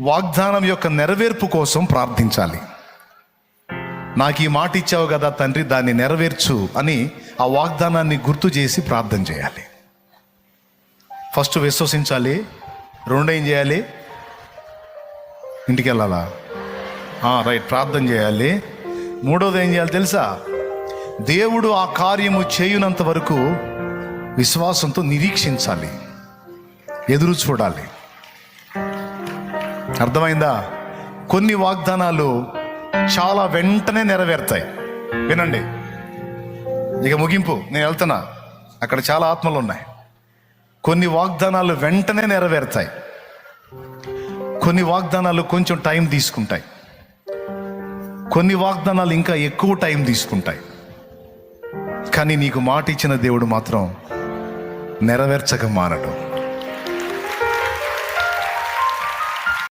వాగ్దానం యొక్క నెరవేర్పు కోసం ప్రార్థించాలి. నాకు ఈ మాట ఇచ్చావు కదా తండ్రి, దాన్ని నెరవేర్చు అని ఆ వాగ్దానాన్ని గుర్తు చేసి ప్రార్థన చేయాలి. ఫస్ట్ విశ్వసించాలి. రెండు ఏం చేయాలి? ఇంటికి వెళ్ళాలా? రైట్, ప్రార్థన చేయాలి. మూడోది ఏం చేయాలి తెలుసా? దేవుడు ఆ కార్యము చేయునంత వరకు విశ్వాసంతో నిరీక్షించాలి, ఎదురు చూడాలి. అర్థమైందా? కొన్ని వాగ్దానాలు చాలా వెంటనే నెరవేరుతాయి. వినండి, ఇక ముగింపు, నేను వెళ్తున్నా, అక్కడ చాలా ఆత్మలు ఉన్నాయి. కొన్ని వాగ్దానాలు వెంటనే నెరవేరుతాయి, కొన్ని వాగ్దానాలు కొంచెం టైం తీసుకుంటాయి, కొన్ని వాగ్దానాలు ఇంకా ఎక్కువ టైం తీసుకుంటాయి. కానీ నీకు మాట ఇచ్చిన దేవుడు మాత్రం నెరవేర్చక మానడు.